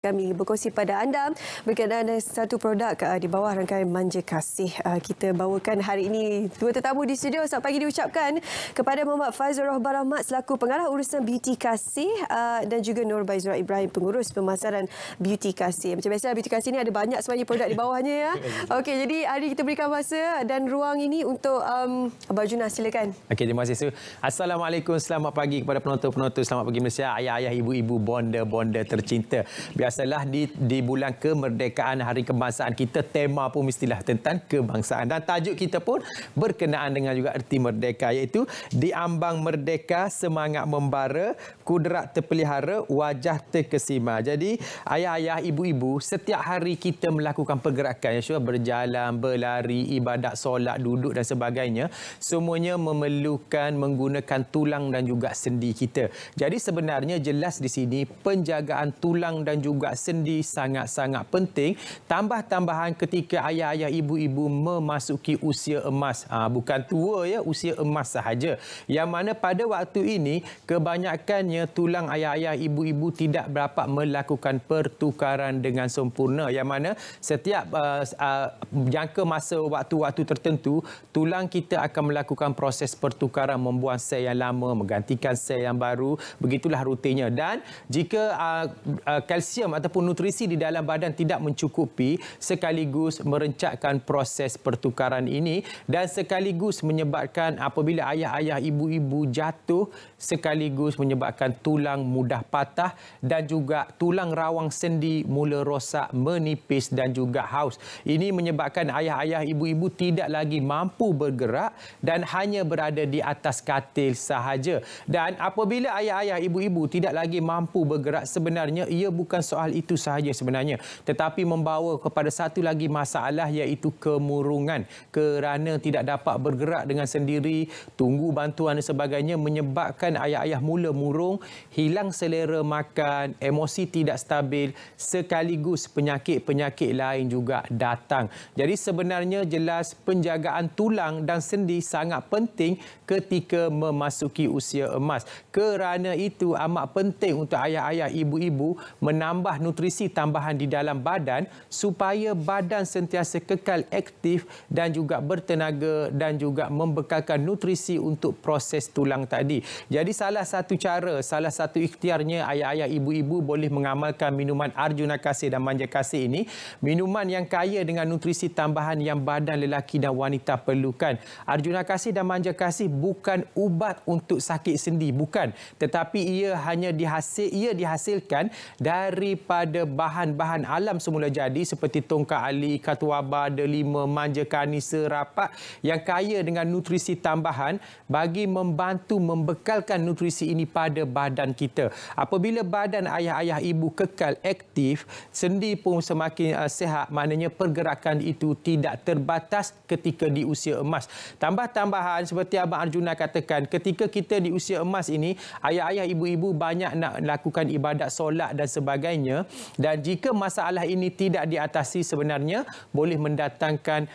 Kami berkongsi pada anda berkenaan dengan satu produk di bawah rangkaian Manja Kasih. Kita bawakan hari ini dua tetamu di studio. Selamat pagi diucapkan kepada Muhammad Faizul Rohbah Rahmat selaku pengarah urusan Beauty Kasih dan juga Nur Baizura Ibrahim pengurus pemasaran Beauty Kasih. Macam biasa Beauty Kasih ini ada banyak sebenarnya produk di bawahnya ya. Okey, jadi hari kita berikan masa dan ruang ini untuk Abang Junah, silakan. Okey, terima kasih. Assalamualaikum, selamat pagi kepada penonton-penonton. Selamat pagi Malaysia, ayah-ayah, ibu-ibu, bonda-bonda tercinta. Biasalah di bulan kemerdekaan Hari Kebangsaan kita, tema pun mestilah tentang kebangsaan. Dan tajuk kita pun berkenaan dengan juga erti merdeka, iaitu di ambang merdeka, semangat membara, kudrat terpelihara, wajah terkesima. Jadi ayah-ayah, ibu-ibu, setiap hari kita melakukan pergerakan, ya, berjalan, berlari, ibadat, solat, duduk dan sebagainya, semuanya memerlukan menggunakan tulang dan juga sendi kita. Jadi sebenarnya jelas di sini penjagaan tulang dan juga sendi sangat-sangat penting. Tambah-tambahan ketika ayah-ayah, ibu-ibu memasuki usia emas. Bukan tua ya, usia emas sahaja. Yang mana pada waktu ini kebanyakannya tulang ayah-ayah, ibu-ibu tidak dapat melakukan pertukaran dengan sempurna. Yang mana setiap jangka masa waktu-waktu tertentu, tulang kita akan melakukan proses pertukaran, membuang sel yang lama, menggantikan sel yang baru. Begitulah rutinnya. Dan jika kalsium ataupun nutrisi di dalam badan tidak mencukupi, sekaligus merencatkan proses pertukaran ini dan sekaligus menyebabkan apabila ayah-ayah, ibu-ibu jatuh, sekaligus menyebabkan tulang mudah patah dan juga tulang rawang sendi mula rosak, menipis dan juga haus. Ini menyebabkan ayah-ayah, ibu-ibu tidak lagi mampu bergerak dan hanya berada di atas katil sahaja. Dan apabila ayah-ayah, ibu-ibu tidak lagi mampu bergerak, sebenarnya ia bukan soal itu sahaja sebenarnya, tetapi membawa kepada satu lagi masalah, iaitu kemurungan. Kerana tidak dapat bergerak dengan sendiri, tunggu bantuan dan sebagainya, menyebabkan ayah-ayah mula murung, hilang selera makan, emosi tidak stabil, sekaligus penyakit-penyakit lain juga datang. Jadi sebenarnya jelas penjagaan tulang dan sendi sangat penting ketika memasuki usia emas. Kerana itu amat penting untuk ayah-ayah, ibu-ibu menambah nutrisi tambahan di dalam badan supaya badan sentiasa kekal aktif dan juga bertenaga dan juga membekalkan nutrisi untuk proses tulang tadi. Jadi salah satu cara, salah satu ikhtiarnya ayah-ayah, ibu-ibu boleh mengamalkan minuman Arjuna Kasih dan Manja Kasih ini. Minuman yang kaya dengan nutrisi tambahan yang badan lelaki dan wanita perlukan. Arjuna Kasih dan Manja Kasih bukan ubat untuk sakit sendi, bukan. Tetapi ia hanya dihasilkan daripada bahan-bahan alam semula jadi seperti tongkat ali, katuaba, delima, manja kani, serapak yang kaya dengan nutrisi tambahan bagi membantu membekalkan nutrisi ini pada badan kita. Apabila badan ayah-ayah, ibu kekal aktif, sendi pun semakin sihat, maknanya pergerakan itu tidak terbatas ketika di usia emas. Tambah-tambahan seperti Abang Arjuna katakan, ketika kita di usia emas ini, ayah-ayah, ibu-ibu banyak nak lakukan ibadat solat dan sebagainya, dan jika masalah ini tidak diatasi, sebenarnya boleh mendatangkan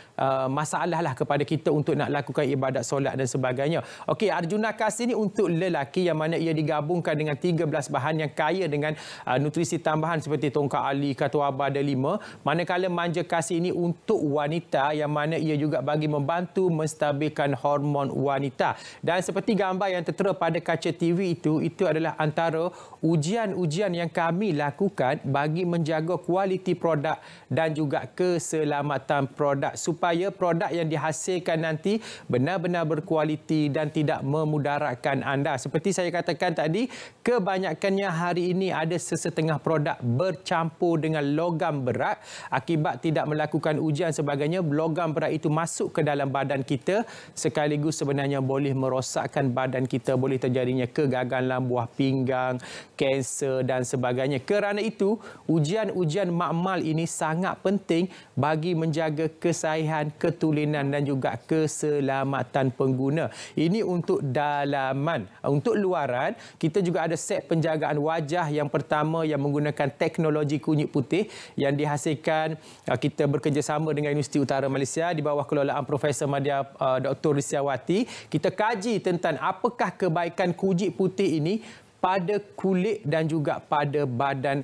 masalah lah kepada kita untuk nak lakukan ibadat solat dan sebagainya. Okey, Arjuna Kasih ini untuk lelaki, yang mana ia digabungkan dengan 13 bahan yang kaya dengan nutrisi tambahan seperti tongkat ali, katuaba, delima. Manakala Manja Kasih ini untuk wanita, yang mana ia juga bagi membantu menstabilkan hormon wanita. Dan seperti gambar yang tertera pada kaca TV itu adalah antara ujian-ujian yang kami lakukan bagi menjaga kualiti produk dan juga keselamatan produk, supaya produk yang dihasilkan nanti benar-benar berkualiti dan tidak memudaratkan anda. Seperti saya katakan tadi, kebanyakannya hari ini ada sesetengah produk bercampur dengan logam berat. Akibat tidak melakukan ujian sebagainya, logam berat itu masuk ke dalam badan kita, sekaligus sebenarnya boleh merosakkan badan kita, boleh terjadinya kegagalan buah pinggang, kanser dan sebagainya. Kerana itu, ujian-ujian makmal ini sangat penting bagi menjaga kesahihan, ketulinan dan juga keselamatan pengguna. Ini untuk dalaman. Untuk luaran, kita juga ada set penjagaan wajah yang pertama yang menggunakan teknologi kunyit putih yang dihasilkan kita bekerjasama dengan Universiti Utara Malaysia di bawah kelolaan Profesor Madya Dr. Rissyawati. Kita kaji tentang apakah kebaikan kunyit putih ini pada kulit dan juga pada badan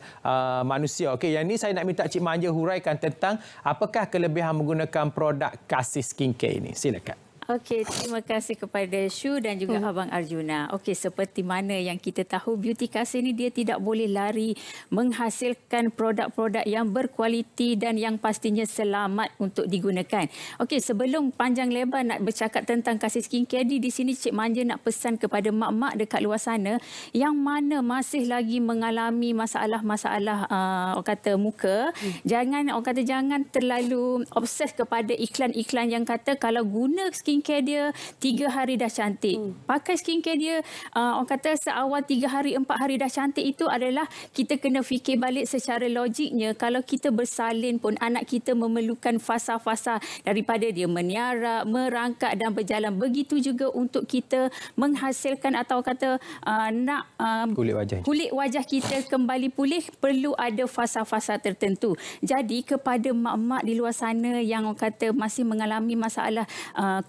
manusia. Okey, yang ni saya nak minta Cik Manja huraikan tentang apakah kelebihan menggunakan produk Kasih Skincare ini. Silakan. Okey, terima kasih kepada Shu dan juga Abang Arjuna. Okey, seperti mana yang kita tahu, Beauty Kasih ni dia tidak boleh lari menghasilkan produk-produk yang berkualiti dan yang pastinya selamat untuk digunakan. Okey, sebelum panjang lebar nak bercakap tentang Kasih Skincare di sini Cik Manja nak pesan kepada mak-mak dekat luar sana yang mana masih lagi mengalami masalah-masalah orang kata muka. Jangan terlalu obses kepada iklan-iklan yang kata kalau guna skincare dia 3 hari dah cantik. Pakai skincare dia orang kata seawal 3 hari 4 hari dah cantik, itu adalah kita kena fikir balik secara logiknya. Kalau kita bersalin pun anak kita memerlukan fasa-fasa daripada dia meniarap, merangkak dan berjalan. Begitu juga untuk kita menghasilkan atau kata nak kulit wajah kita kembali pulih, perlu ada fasa-fasa tertentu. Jadi kepada mak-mak di luar sana yang orang kata masih mengalami masalah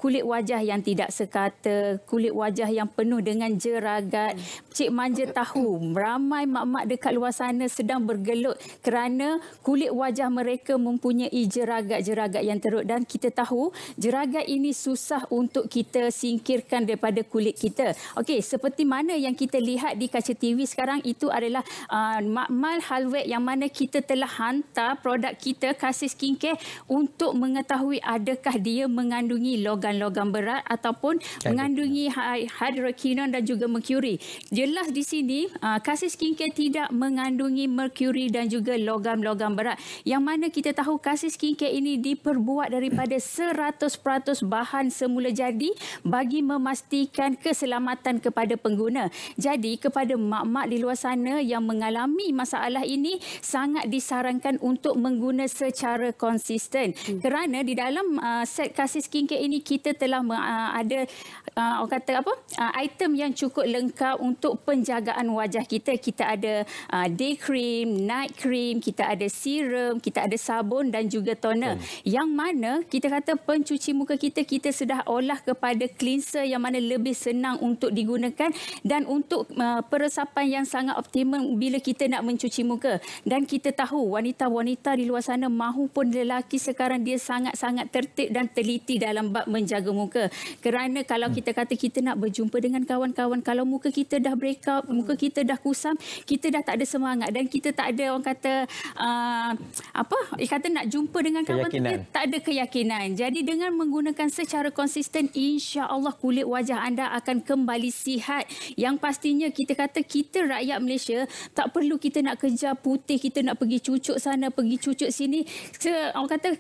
kulit wajah yang tidak sekata, kulit wajah yang penuh dengan jeragat. Cik Manja tahu ramai mak-mak dekat luar sana sedang bergelut kerana kulit wajah mereka mempunyai jeragat-jeragat yang teruk, dan kita tahu jeragat ini susah untuk kita singkirkan daripada kulit kita. Okey, seperti mana yang kita lihat di kaca TV sekarang, itu adalah makmal Halwet yang mana kita telah hantar produk kita Kasih Skincare untuk mengetahui adakah dia mengandungi logam berat ataupun mengandungi hydroquinone dan juga merkuri. Jelas di sini Kasih Skincare tidak mengandungi merkuri dan juga logam-logam berat. Yang mana kita tahu Kasih Skincare ini diperbuat daripada 100% bahan semula jadi bagi memastikan keselamatan kepada pengguna. Jadi kepada mak-mak di luar sana yang mengalami masalah ini, sangat disarankan untuk mengguna secara konsisten. Kerana di dalam set Kasih Skincare ini kita telah ada orang kata item yang cukup lengkap untuk penjagaan wajah kita. Kita ada day cream, night cream, kita ada serum, kita ada sabun dan juga toner. Yang mana kita kata pencuci muka kita sudah olah kepada cleanser yang mana lebih senang untuk digunakan dan untuk peresapan yang sangat optimum bila kita nak mencuci muka. Dan kita tahu wanita-wanita di luar sana mahupun lelaki sekarang dia sangat-sangat tertib dan teliti dalam bab menjaga muka. Kerana kalau kita kata kita nak berjumpa dengan kawan-kawan, kalau muka kita dah break out, muka kita dah kusam, kita dah tak ada semangat dan kita tak ada orang kata nak jumpa dengan kawan, kita tak ada keyakinan. Jadi dengan menggunakan secara konsisten, insya-Allah kulit wajah anda akan kembali sihat. Yang pastinya kita kata kita rakyat Malaysia tak perlu kita nak kejar putih, kita nak pergi cucuk sana, pergi cucuk sini. Orang kata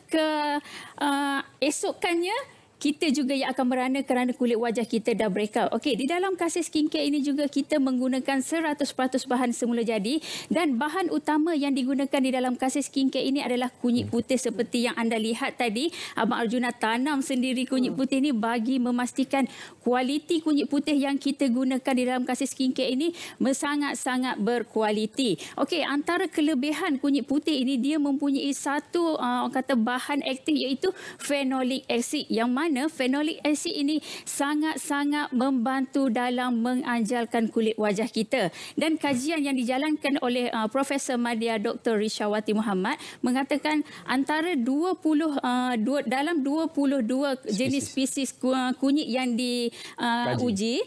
esokannya kita juga yang akan merana kerana kulit wajah kita dah break out. Okey, di dalam Kasih Skincare ini juga kita menggunakan 100% bahan semula jadi, dan bahan utama yang digunakan di dalam Kasih Skincare ini adalah kunyit putih seperti yang anda lihat tadi. Abang Arjuna tanam sendiri kunyit putih ini bagi memastikan kualiti kunyit putih yang kita gunakan di dalam Kasih Skincare ini sangat-sangat berkualiti. Okey, antara kelebihan kunyit putih ini, dia mempunyai satu orang kata bahan aktif iaitu phenolic acid, yang mana phenolic acid ini sangat-sangat membantu dalam mengajalkan kulit wajah kita. Dan kajian yang dijalankan oleh Profesor Madya Dr. Rishawati Muhammad mengatakan antara 22 jenis spesies kunyit yang diuji,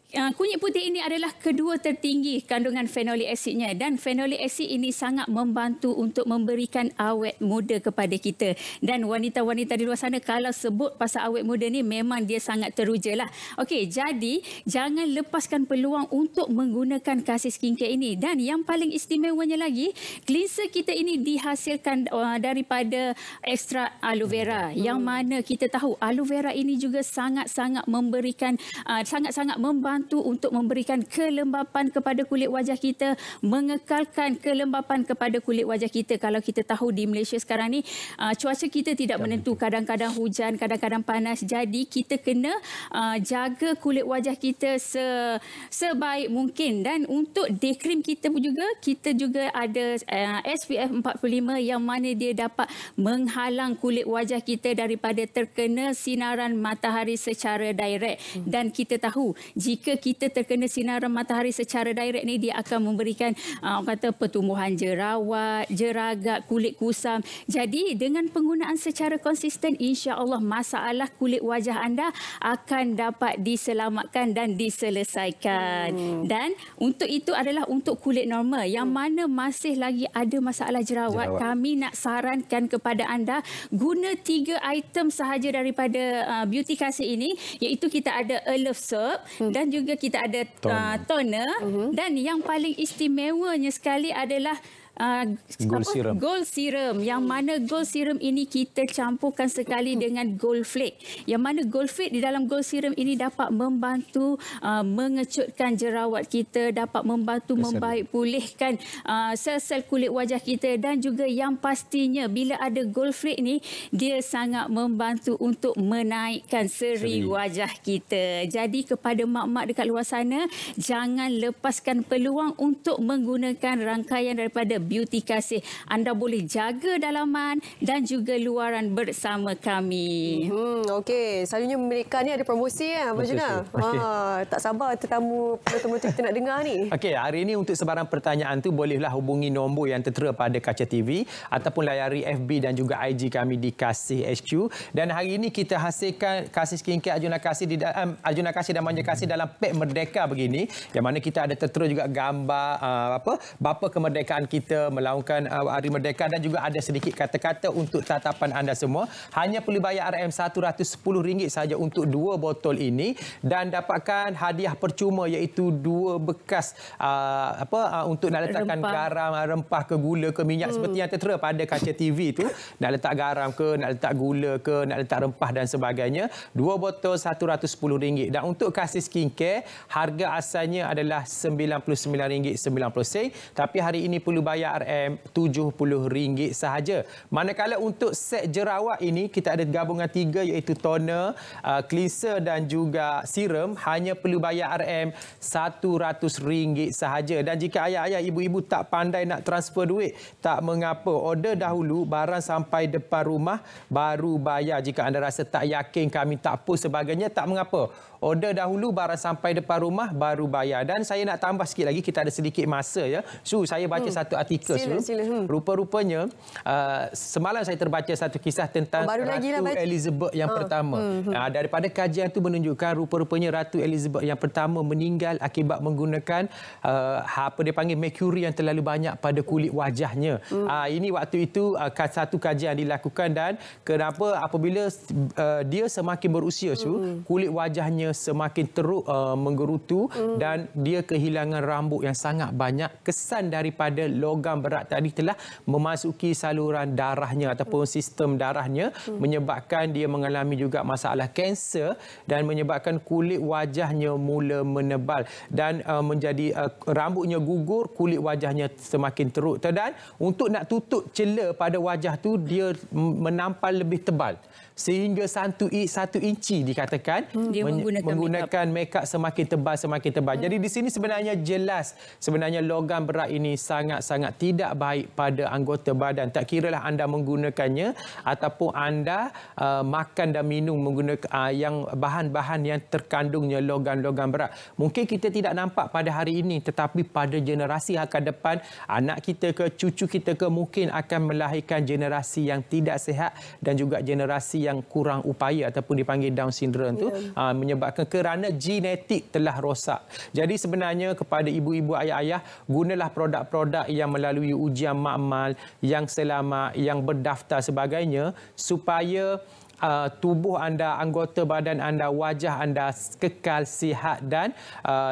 kunyit putih ini adalah kedua tertinggi kandungan phenolic acidnya, dan phenolic acid ini sangat membantu untuk memberikan awet muda kepada kita. Dan wanita-wanita di luar sana kalau sebut pasal awet muda ni memang dia sangat teruja lah. Okey, jadi jangan lepaskan peluang untuk menggunakan Kasih Skincare ini. Dan yang paling istimewanya lagi, cleanser kita ini dihasilkan daripada ekstrak aloe vera, yang mana kita tahu aloe vera ini juga sangat-sangat memberikan sangat-sangat membantu untuk memberikan kelembapan kepada kulit wajah kita, mengekalkan kelembapan kepada kulit wajah kita. Kalau kita tahu di Malaysia sekarang ni cuaca kita tidak menentu, kadang-kadang hujan, kadang-kadang panas. Jadi kita kena jaga kulit wajah kita sebaik mungkin. Dan untuk day cream kita juga ada SPF 45 yang mana dia dapat menghalang kulit wajah kita daripada terkena sinaran matahari secara direct. Dan kita tahu jika jika kita terkena sinaran matahari secara direct ni, dia akan memberikan orang kata pertumbuhan jerawat, jeragak, kulit kusam. Jadi dengan penggunaan secara konsisten, insya-Allah masalah kulit wajah anda akan dapat diselamatkan dan diselesaikan. Dan untuk itu adalah untuk kulit normal. Yang mana masih lagi ada masalah jerawat, kami nak sarankan kepada anda guna 3 item sahaja daripada Beauty Kasih ini, iaitu kita ada Alove Soap dan juga kita ada toner dan yang paling istimewanya sekali adalah Gold Serum. Yang mana Gold Serum ini kita campurkan sekali dengan Gold Flake. Yang mana Gold Flake di dalam Gold Serum ini dapat membantu mengecutkan jerawat kita, dapat membantu membaik pulihkan sel-sel kulit wajah kita, dan juga yang pastinya bila ada Gold Flake ni, dia sangat membantu untuk menaikkan seri wajah kita. Jadi kepada mak-mak dekat luar sana, jangan lepaskan peluang untuk menggunakan rangkaian daripada Beauty Kasih. Anda boleh jaga dalaman dan juga luaran bersama kami. Okey, selalunya mereka ni ada promosi ya, Abang Juna. Tak sabar tetamu penonton kita nak dengar ni. Okey, hari ini untuk sebarang pertanyaan tu bolehlah hubungi nombor yang tertera pada kaca TV ataupun layari FB dan juga IG kami di Kasih HQ. Dan hari ini kita hasilkan Kasih Skincare Arjuna Kasih dan Manja Kasih dalam pack Merdeka begini, yang mana kita ada tertera juga gambar bapa kemerdekaan kita melaungkan Hari Merdeka, dan juga ada sedikit kata-kata untuk tatapan anda semua. Hanya perlu bayar RM110 saja untuk 2 botol ini dan dapatkan hadiah percuma, iaitu 2 bekas untuk nak letakkan garam, rempah ke gula ke minyak seperti yang tertera pada kaca TV tu. Nak letak garam ke, nak letak gula ke, nak letak rempah dan sebagainya. 2 botol RM110. Dan untuk Kasih Skincare, harga asalnya adalah RM99.90, tapi hari ini perlu bayar RM70 sahaja. Manakala untuk set jerawat ini, kita ada gabungan 3, iaitu toner, cleanser dan juga serum, hanya perlu bayar RM100 sahaja. Dan jika ayah-ayah, ibu-ibu tak pandai nak transfer duit, tak mengapa, order dahulu, barang sampai depan rumah baru bayar. Jika anda rasa tak yakin, kami tak post sebagainya, tak mengapa, order dahulu, barang sampai depan rumah baru bayar. Dan saya nak tambah sikit lagi, kita ada sedikit masa ya. Saya baca satu artikel. Rupa-rupanya semalam saya terbaca satu kisah tentang Ratu Elizabeth yang pertama. Daripada kajian itu menunjukkan rupa-rupanya Ratu Elizabeth yang pertama meninggal akibat menggunakan apa dia panggil merkuri yang terlalu banyak pada kulit wajahnya. Ini waktu itu satu kajian dilakukan, dan kenapa apabila dia semakin berusia kulit wajahnya semakin teruk menggerutu dan dia kehilangan rambut yang sangat banyak. Kesan daripada logam berat tadi telah memasuki saluran darahnya ataupun sistem darahnya, menyebabkan dia mengalami juga masalah kanser dan menyebabkan kulit wajahnya mula menebal dan menjadi rambutnya gugur, kulit wajahnya semakin teruk. Dan untuk nak tutup celah pada wajah tu, dia menampal lebih tebal sehingga 1 inci dikatakan, dia menggunakan make-up semakin tebal. Jadi di sini sebenarnya jelas logam berat ini sangat-sangat tidak baik pada anggota badan. Tak kiralah anda menggunakannya ataupun anda makan dan minum menggunakan yang bahan-bahan yang terkandungnya logam-logam berat. Mungkin kita tidak nampak pada hari ini, tetapi pada generasi akan depan, anak kita ke cucu kita ke, mungkin akan melahirkan generasi yang tidak sihat dan juga generasi yang kurang upaya ataupun dipanggil Down syndrome tu, menyebabkan kerana genetik telah rosak. Jadi sebenarnya kepada ibu-ibu, ayah-ayah, gunalah produk-produk yang melalui ujian makmal, yang selamat, yang berdaftar sebagainya, supaya tubuh anda, anggota badan anda, wajah anda kekal sihat dan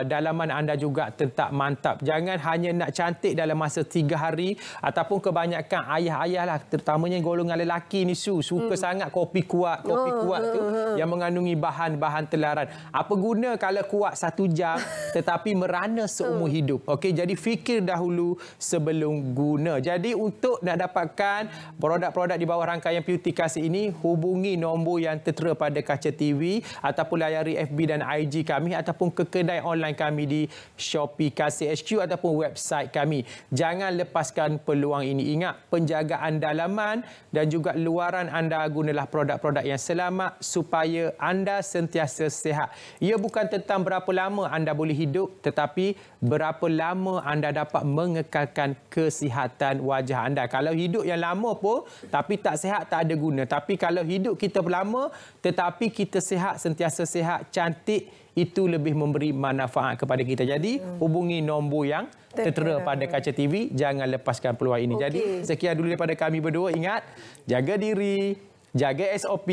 dalaman anda juga tetap mantap. Jangan hanya nak cantik dalam masa 3 hari, ataupun kebanyakan ayah-ayah lah, terutamanya golongan lelaki ni suka sangat kopi kuat tu yang mengandungi bahan-bahan telaran. Apa guna kalau kuat 1 jam tetapi merana seumur hidup. Okey, jadi fikir dahulu sebelum guna. Jadi untuk nak dapatkan produk-produk di bawah rangkaian Beauty Kasih ini, hubungi nombor yang tertera pada kaca TV ataupun layari FB dan IG kami ataupun ke kedai online kami di Shopee Kasih HQ ataupun website kami. Jangan lepaskan peluang ini. Ingat, penjagaan dalaman dan juga luaran anda gunalah produk-produk yang selamat supaya anda sentiasa sihat. Ia bukan tentang berapa lama anda boleh hidup, tetapi berapa lama anda dapat mengekalkan kesihatan wajah anda. Kalau hidup yang lama pun tapi tak sihat, tak ada guna. Tapi kalau hidup kita lama tetapi kita sihat, sentiasa sihat, cantik, itu lebih memberi manfaat kepada kita. Jadi hubungi nombor yang tertera pada kaca TV. Jangan lepaskan peluang ini. Jadi sekian dulu daripada kami berdua. Ingat, jaga diri, jaga SOP,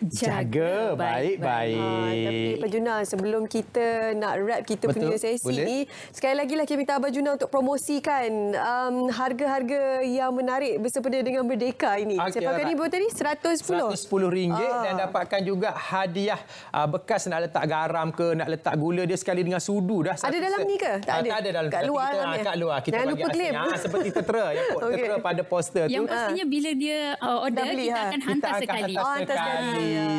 jaga baik-baik. Tapi Pak Juna, sebelum kita nak wrap kita punya sesi ni, sekali lagi lah kita minta Abang Juna untuk promosikan harga-harga yang menarik bersempena dengan Merdeka ini. Saya pakai ni berapa tadi? RM110 dan dapatkan juga hadiah bekas nak letak garam ke, nak letak gula, dia sekali dengan sudu dah. Ada dalam ni ke? Tak ada. Tak ada dalam kat luar. Kat luar. Kita jangan lupa claim. Seperti tertera yang tertera pada poster tu. Yang pastinya bila dia order, kita akan hantar sekali.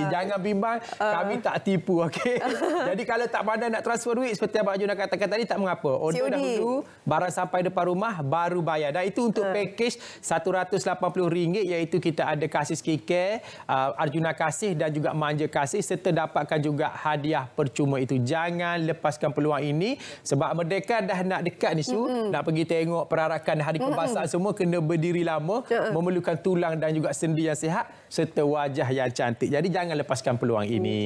Jangan bimbang, kami tak tipu, okey. Jadi kalau tak pandai nak transfer duit seperti Abang Juna katakan tadi, tak mengapa. Order dahulu, barang sampai depan rumah baru bayar. Dan itu untuk package RM180, iaitu kita ada Kasih Skincare, Arjuna Kasih dan juga Manja Kasih, serta dapatkan juga hadiah percuma itu. Jangan lepaskan peluang ini sebab Merdeka dah nak dekat ni, Su. Nak pergi tengok perarakan hari kebangsaan semua, kena berdiri lama, memerlukan tulang dan juga sendi yang sihat serta wajah yang cantik. Jadi jangan lepaskan peluang ini.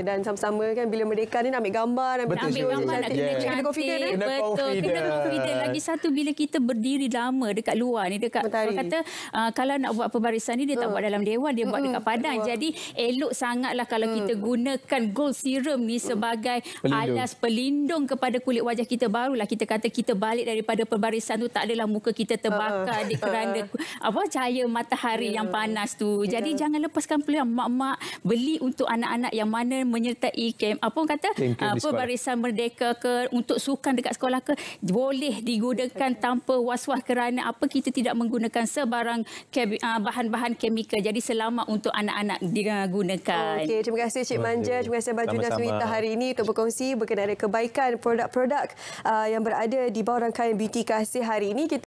Dan sama-sama kan bila Merdeka ni nak ambil gambar, nak ambil gambar, nak kena cantik. Kena confident. Betul, kena confident. Lagi satu, bila kita berdiri lama dekat luar ni, dekat orang kata kalau nak buat pembarisan ni, dia tak buat dalam dewan, dia buat dekat padang. Jadi elok sangatlah kalau kita gunakan gold serum ni sebagai alas pelindung kepada kulit wajah kita. Barulah kita kata kita balik daripada pembarisan tu, tak adalah muka kita terbakar kerana cahaya matahari yang panas tu. Jadi jangan lepaskan peluang. Mak-mak beli untuk anak-anak yang mana menyertai barisan Merdeka ke, untuk sukan dekat sekolah ke, boleh digunakan tanpa was-was kerana kita tidak menggunakan sebarang bahan-bahan kimia. Jadi selamat untuk anak-anak digunakan. Okey, terima kasih Cik Manja, terima kasih Abang Juna Suwita hari ini untuk berkongsi berkenaan kebaikan produk-produk yang berada di bawah rangkaian Beauty Kasih hari ini.